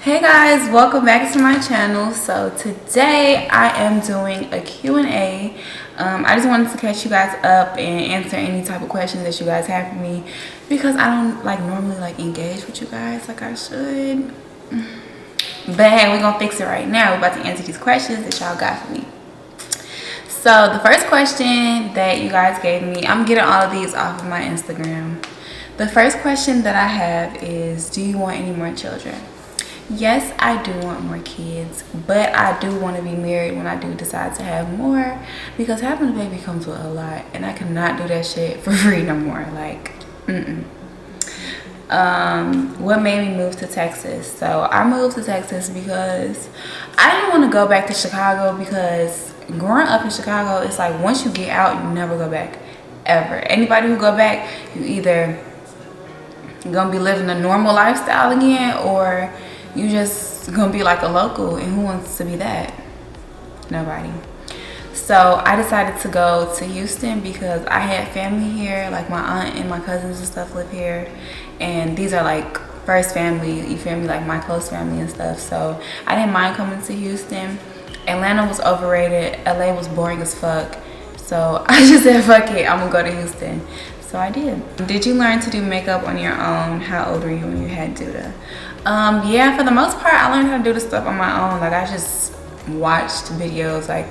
Hey guys, welcome back to my channel. So today I am doing a Q&A. I just wanted to catch you guys up and answer any type of questions that you guys have for me, because I don't normally engage with you guys like I should. But hey, we're gonna fix it right now. We're about to answer these questions that y'all got for me. So the first question that you guys gave me, I'm getting all of these off of my Instagram. The first question that I have is, do you want any more children? Yes, I do want more kids, but I do want to be married when I do decide to have more, because having a baby comes with a lot, and I cannot do that shit for free no more. What made me move to Texas? So I moved to Texas because I didn't want to go back to Chicago, because growing up in Chicago, it's like once you get out, you never go back, ever. Anybody who go back, you either gonna be living a normal lifestyle again, or you just gonna be like a local, and who wants to be that? Nobody. So I decided to go to Houston because I had family here, like my aunt and my cousins and stuff live here, and these are like first family, you feel me, like my close family and stuff. So I didn't mind coming to Houston. Atlanta was overrated, LA was boring as fuck, so I just said fuck it, I'm gonna go to Houston. So I did. Did you learn to do makeup on your own? How old were you when you had Duda? Yeah, for the most part, I learned how to do the stuff on my own. I just watched videos. I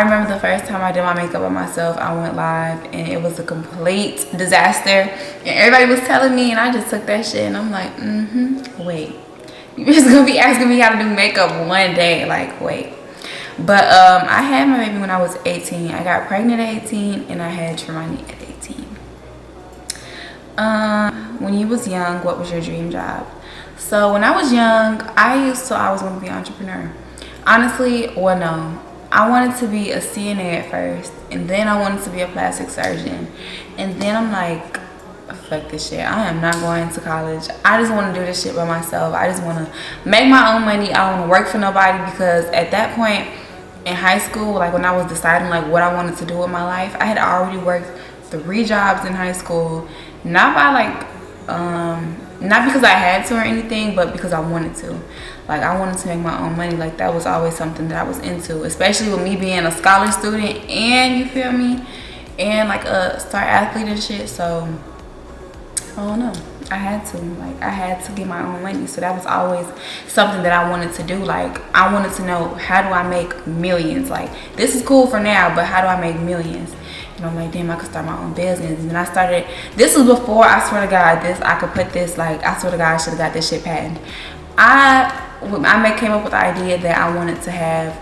remember the first time I did my makeup on myself, I went live and it was a complete disaster. And everybody was telling me, and I just took that shit and I'm like, wait. You're just gonna be asking me how to do makeup one day, wait. But I had my baby when I was 18. I got pregnant at 18 and I had Tremonti at 18. When you was young, what was your dream job? So when I was young, I was going to be an entrepreneur. Honestly, well, no. I wanted to be a CNA at first, and then I wanted to be a plastic surgeon. And then I'm like, fuck this shit. I am not going to college. I just want to do this shit by myself. I just want to make my own money. I don't want to work for nobody, because at that point in high school, when I was deciding what I wanted to do with my life, I had already worked 3 jobs in high school. Not because I had to or anything, but because I wanted to. I wanted to make my own money. That was always something that I was into, especially with me being a scholar student and, you feel me, and a star athlete and shit. So I don't know, I had to get my own money. So that was always something that I wanted to do. I wanted to know, how do I make millions? This is cool for now, but how do I make millions? And I'm like, damn, I could start my own business. And then I started, this was before, I swear to God, I could put this, I swear to God, I should have got this shit patented. I came up with the idea that I wanted to have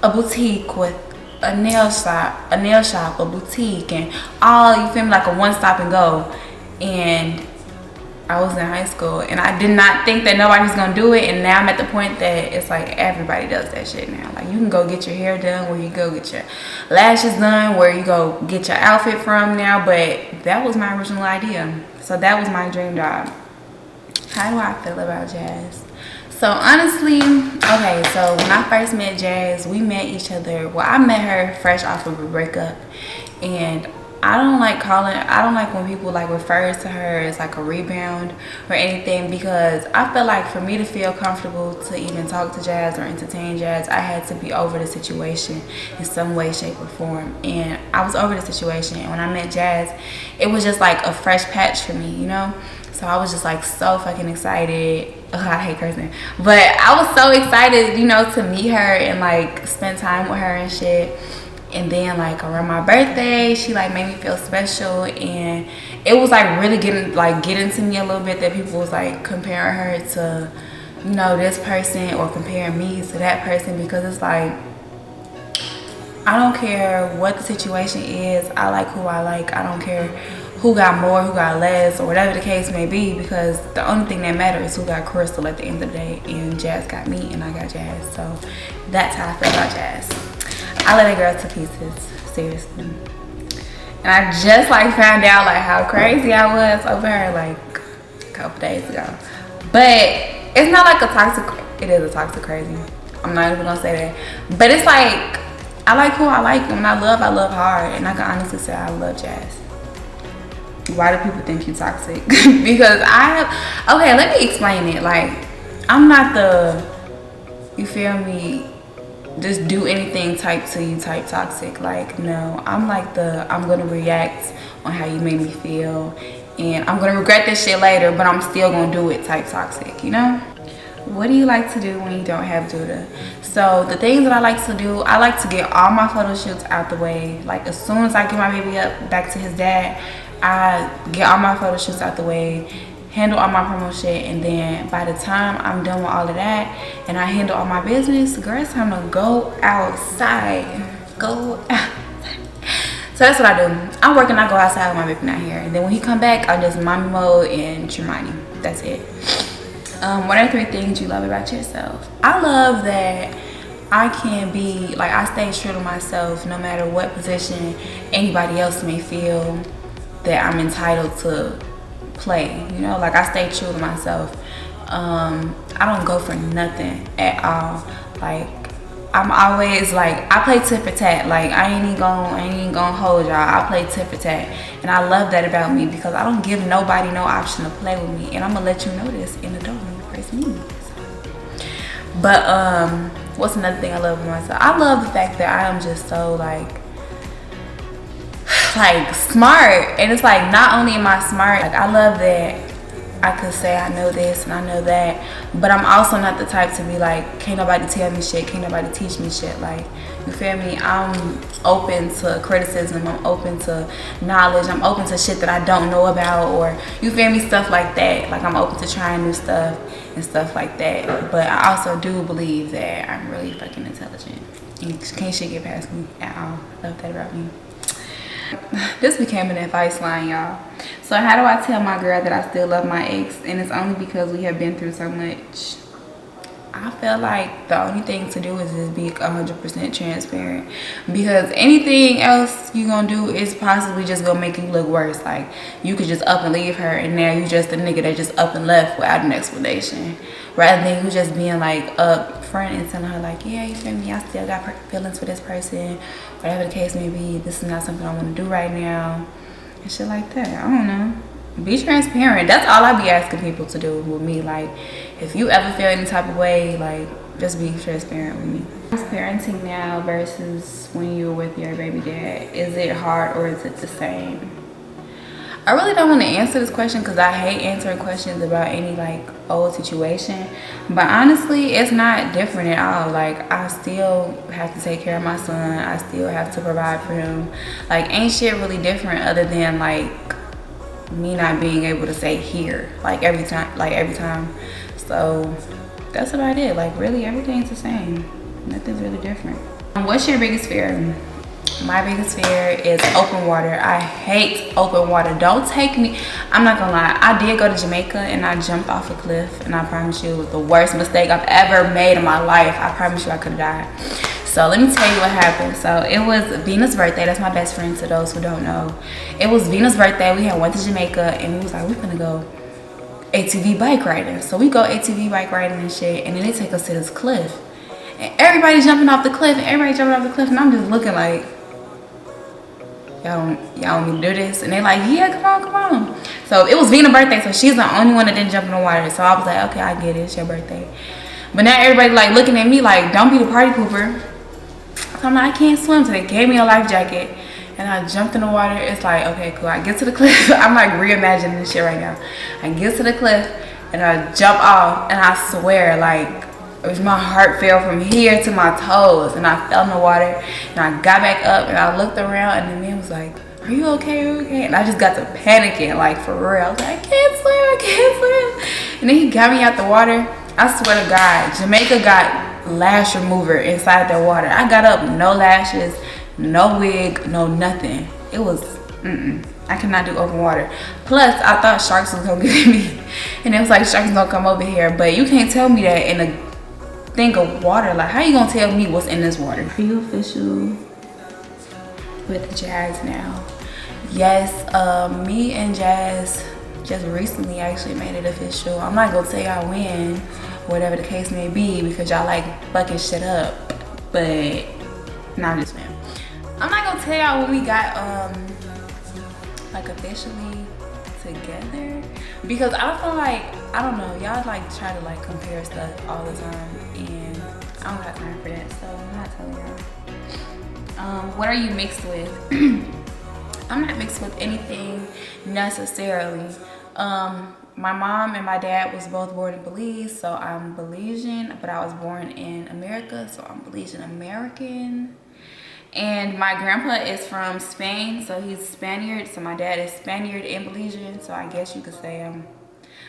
a boutique with a nail shop, a boutique, and all, you feel me, a one-stop and go. And I was in high school, and I did not think that nobody was gonna do it. And now I'm at the point that it's everybody does that shit now. You can go get your hair done, where you go get your lashes done, where you go get your outfit from now. But that was my original idea. So that was my dream job. How do I feel about Jazz? So honestly, okay, so when I first met Jazz, we met each other, well, I met her fresh off of a breakup. And I don't like when people refer to her as a rebound or anything, because I feel like for me to feel comfortable to even talk to Jazz or entertain Jazz, I had to be over the situation in some way, shape, or form. And I was over the situation, and when I met Jazz, it was just a fresh patch for me, you know? So I was just so fucking excited. Ugh, I hate cursing. But I was so excited, you know, to meet her and spend time with her and shit. And then around my birthday, she made me feel special, and it was really getting to me a little bit that people was comparing her to, you know, this person, or comparing me to that person, because it's I don't care what the situation is. I like who I like. I don't care who got more, who got less, or whatever the case may be, because the only thing that matters is who got Crystal at the end of the day. And Jazz got me, and I got Jazz. So that's how I feel about Jazz. I love that girl to pieces, seriously. And I just found out how crazy I was over her a couple days ago. But it's not a toxic, it is a toxic crazy. I'm not even gonna say that. But it's I like who I like, and when I love hard. And I can honestly say I love Jazz. Why do people think you toxic? Because okay, let me explain it. I'm not the, you feel me, just do anything type to you type toxic. Like, no, I'm like the, I'm gonna react on how you made me feel, and I'm gonna regret this shit later, but I'm still gonna do it type toxic, you know? What do you like to do when you don't have Judah? So the things that I like to do, I like to get all my photo shoots out the way. Like, as soon as I get my baby up back to his dad, I get all my photo shoots out the way, handle all my promo shit, and then by the time I'm done with all of that and I handle all my business, girl, it's time to go outside. Go outside. So that's what I do. I work and I go outside when my baby not here, and then when he come back, I just mommy mode and Tremani. That's it. What are 3 things you love about yourself? I love that I can be, like, I stay true to myself no matter what position anybody else may feel that I'm entitled to play. You know, like, I stay true to myself. I don't go for nothing at all. Like, I'm always like, I play tit for tat. Like, I ain't even gonna hold y'all. I play tit for tat, and I love that about me because I don't give nobody no option to play with me, and I'm gonna let you know this in the door when you praise me. But what's another thing I love about myself? I love the fact that I am just so like smart, and it's like, not only am I smart, like, I love that I could say I know this and I know that, but I'm also not the type to be like, can't nobody tell me shit, can't nobody teach me shit. Like, you feel me? I'm open to criticism, I'm open to knowledge, I'm open to shit that I don't know about, or you feel me, stuff like that. Like, I'm open to trying new stuff and stuff like that. But I also do believe that I'm really fucking intelligent, and can't shit get past me at all. Love that about me. This became an advice line, y'all. So how do I tell my girl that I still love my ex, and it's only because we have been through so much? I feel like the only thing to do is just be 100% transparent, because anything else you gonna do is possibly just gonna make you look worse. Like, you could just up and leave her, and now you just a nigga that just up and left without an explanation, rather than you just being like up front and telling her like, yeah, you feel me, I still got feelings for this person, whatever the case may be, this is not something I want to do right now, and shit like that. I don't know. Be transparent. That's all I be asking people to do with me. Like, if you ever feel any type of way, like, just be transparent with me. Parenting now versus when you were with your baby dad, is it hard or is it the same? I really don't want to answer this question because I hate answering questions about any like old situation, but honestly, it's not different at all. Like, I still have to take care of my son, I still have to provide for him. Like, ain't shit really different other than like me not being able to say here like every time. So that's about it. Like, really everything's the same, nothing's really different. What's your biggest fear? My biggest fear is open water. I hate open water. Don't take me, I'm not gonna lie, I did go to Jamaica and I jumped off a cliff, and I promise you it was the worst mistake I've ever made in my life. I promise you I could have died. So let me tell you what happened. So it was Venus' birthday. That's my best friend, to those who don't know. It was Venus' birthday. We had went to Jamaica, and we was like, we're gonna go ATV bike riding. So we go ATV bike riding and shit, and then they take us to this cliff, and everybody's jumping off the cliff, and I'm just looking like, y'all want me to do this? And they're like, yeah, come on. So it was Venus' birthday, so she's the only one that didn't jump in the water. So I was like, okay, I get it, it's your birthday. But now everybody like looking at me like, don't be the party pooper. So I'm like, I can't swim. So they gave me a life jacket, and I jumped in the water. It's like, okay, cool. I get to the cliff. I'm like reimagining this shit right now. I get to the cliff and I jump off, and I swear, like, my heart fell from here to my toes, and I fell in the water, and I got back up, and I looked around, and the man was like, are you okay? Are you okay? And I just got to panicking, like, for real. I was like, I can't swim. And then he got me out the water. I swear to God, Jamaica got lash remover inside their water. I got up, no lashes, no wig, no nothing. It was, I cannot do open water. Plus, I thought sharks was gonna get me, and it was like, sharks gonna come over here, but you can't tell me that in a thing of water. Like, how you gonna tell me what's in this water? Are you official with Jazz now? Yes, me and Jazz just recently actually made it official. I'm not gonna tell y'all when, whatever the case may be, because y'all like fucking shit up. But no, I'm just playing. I'm not gonna tell y'all when we got like officially together, because I feel like, I don't know, y'all like try to like compare stuff all the time, and I don't got time for that, so I'm not telling y'all. What are you mixed with? I'm not mixed with anything necessarily. My mom and my dad was both born in Belize, so I'm Belizean, but I was born in America, so I'm Belizean American. And my grandpa is from Spain, so he's Spaniard, so my dad is Spaniard and Belizean, so I guess you could say I'm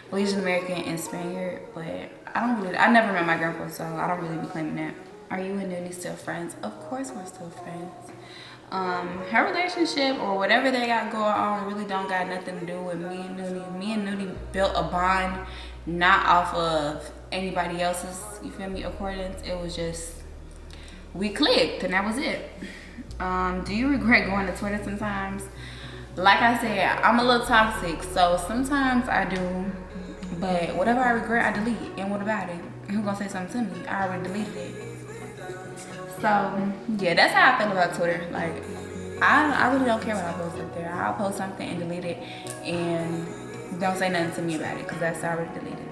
Belizean American and Spaniard, but I never met my grandpa, so I don't really be claiming that. Are you and Nudie still friends? Of course we're still friends. Her relationship or whatever they got going on really don't got nothing to do with me and Nudie. Me and Nudie built a bond not off of anybody else's, you feel me, accordance. It was just, we clicked and that was it. Do you regret going to Twitter sometimes? Like I said, I'm a little toxic, so sometimes I do, but whatever I regret, I delete. And what about it? Who's gonna say something to me? I already deleted it. So yeah, that's how I feel about Twitter. Like, I really don't care what I post up there. I'll post something and delete it, and don't say nothing to me about it, because that's already deleted.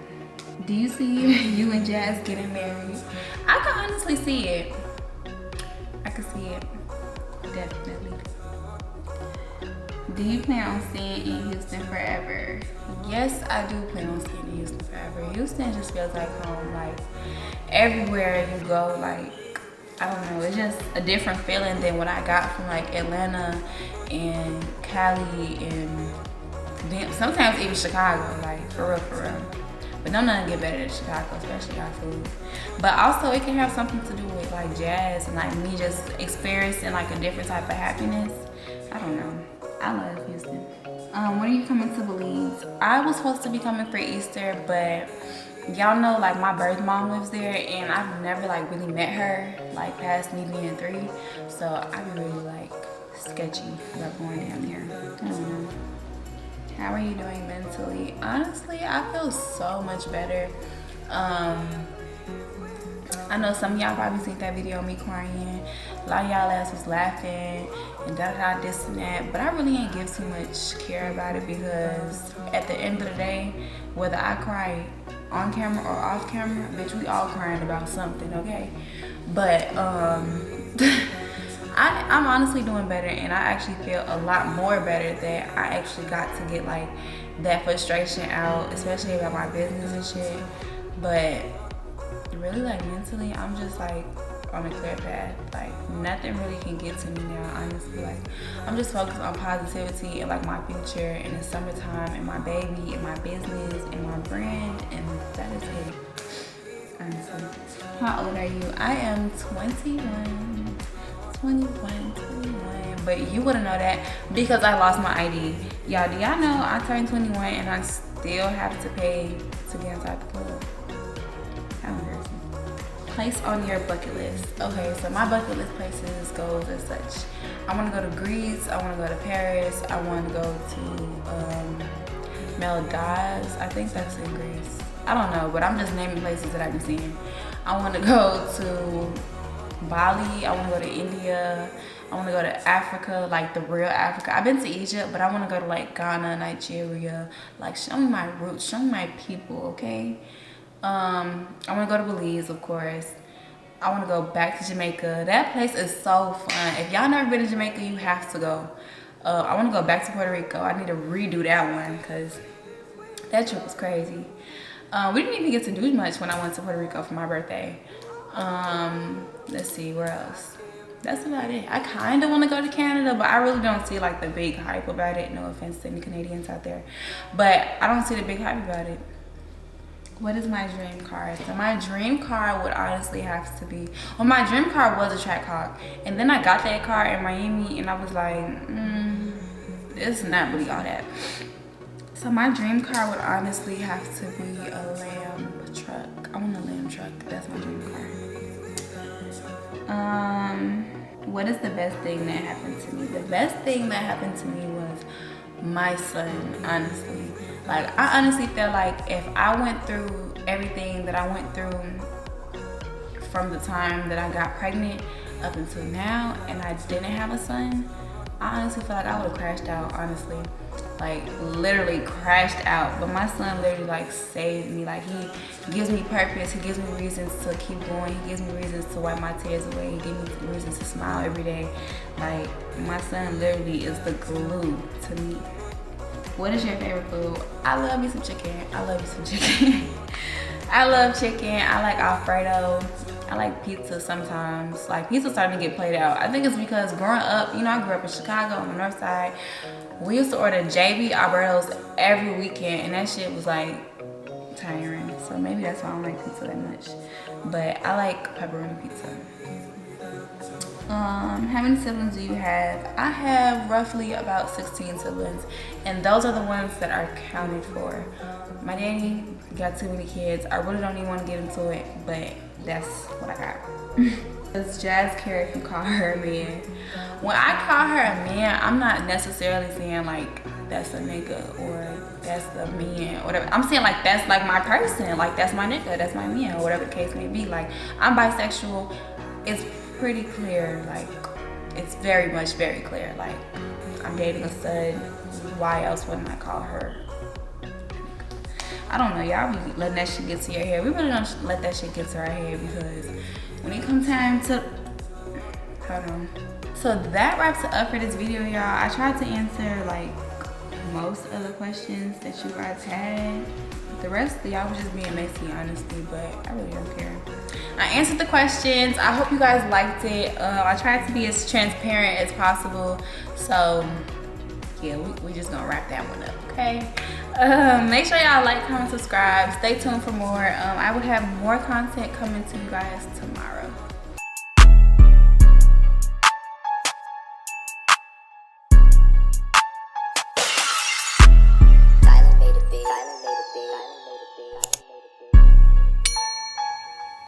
Do you see you and Jazz getting married? I can honestly see it. I can see it, definitely. Do you plan on staying in Houston forever? Yes, I do plan on staying in Houston forever. Houston just feels like home. Like, everywhere you go, like, I don't know, it's just a different feeling than what I got from like Atlanta and Cali and sometimes even Chicago, like for real. But no, nothing get better than Chicago, especially our food. But also it can have something to do with like jazz and like me just experiencing like a different type of happiness. I don't know. I love Houston. When are you coming to Belize? I was supposed to be coming for Easter, but y'all know like my birth mom lives there, and I've never like really met her like past me being 3, so I'd be really like sketchy about going down there. I don't know. How are you doing mentally? Honestly, I feel so much better. I know some of y'all probably seen that video of me crying. A lot of y'all ass was laughing and da-da-da, this and that, but I really ain't give too much care about it, because at the end of the day, whether I cry on camera or off camera, bitch, we all crying about something, okay? But I'm honestly doing better, and I actually feel a lot more better that I actually got to get like that frustration out, especially about my business and shit. But really, like mentally, I'm just like on a clear path. Like nothing really can get to me now, honestly. Like I'm just focused on positivity and like my future and the summertime and my baby and my business and my brand, and that is it, honestly. How old are you? I am 21, but you wouldn't know that because I lost my ID. Y'all, do y'all know I turned 21 and I still have to pay to get inside the club? How embarrassing. Place on your bucket list. Okay, so my bucket list places goes as such. I want to go to Greece, I want to go to Paris, I want to go to Maldives. I think that's in Greece. I don't know, but I'm just naming places that I've been seeing. I want to go to Bali, I want to go to India, I want to go to Africa, like the real Africa. I've been to Egypt, but I want to go to like Ghana, Nigeria. Like show me my roots, show me my people, okay? I want to go to Belize, of course. I want to go back to Jamaica. That place is so fun. If y'all never been to Jamaica, you have to go. I want to go back to Puerto Rico. I need to redo that one because that trip was crazy. We didn't even get to do much when I went to Puerto Rico for my birthday. Let's see, where else? That's about it. I kind of want to go to Canada, but I really don't see like the big hype about it. No offense to any Canadians out there, but I don't see the big hype about it. What is my dream car? So my dream car would honestly have to be, well, my dream car was a Trackhawk, and then I got that car in Miami and I was like, it's not really all that. So my dream car would honestly have to be a Lamb truck. I want a Lamb truck. That's my dream car. What is the best thing that happened to me? The best thing that happened to me was my son, honestly. Like, I honestly feel like if I went through everything that I went through from the time that I got pregnant up until now and I didn't have a son, I honestly feel like I would have crashed out, honestly. like literally crashed out. But my son literally like saved me. Like he gives me purpose, he gives me reasons to keep going, he gives me reasons to wipe my tears away, he gives me reasons to smile every day. Like my son literally is the glue to me. What is your favorite food? I love me some chicken. I love me some chicken. I love chicken. I like Alfredo. I like pizza sometimes. Like pizza starting to get played out. I think it's because growing up, you know, I grew up in Chicago on the north side. We used to order JB Alberto's every weekend, and that shit was like tiring. So maybe that's why I don't like pizza that much. But I like pepperoni pizza. How many siblings do you have? I have roughly about 16 siblings, and those are the ones that are accounted for. My daddy got too many kids. I really don't even want to get into it, but that's what I got. Does Jazz care if you call her a man? When I call her a man, I'm not necessarily saying like that's a nigga or that's the man or whatever. I'm saying like that's like my person, like that's my nigga, that's my man, or whatever the case may be. Like I'm bisexual. It's pretty clear, like it's very much very clear. Like I'm dating a stud. Why else wouldn't I call her? I don't know, y'all be letting that shit get to your head. We really don't let that shit get to our head, because when it comes time to, hold on. So that wraps it up for this video, y'all. I tried to answer like most of the questions that you guys had. The rest of y'all was just being messy, honestly, but I really don't care. I answered the questions. I hope you guys liked it. I tried to be as transparent as possible. So yeah, we just gonna wrap that one up, okay? Make sure y'all like, comment, subscribe. Stay tuned for more. I will have more content coming to you guys tomorrow.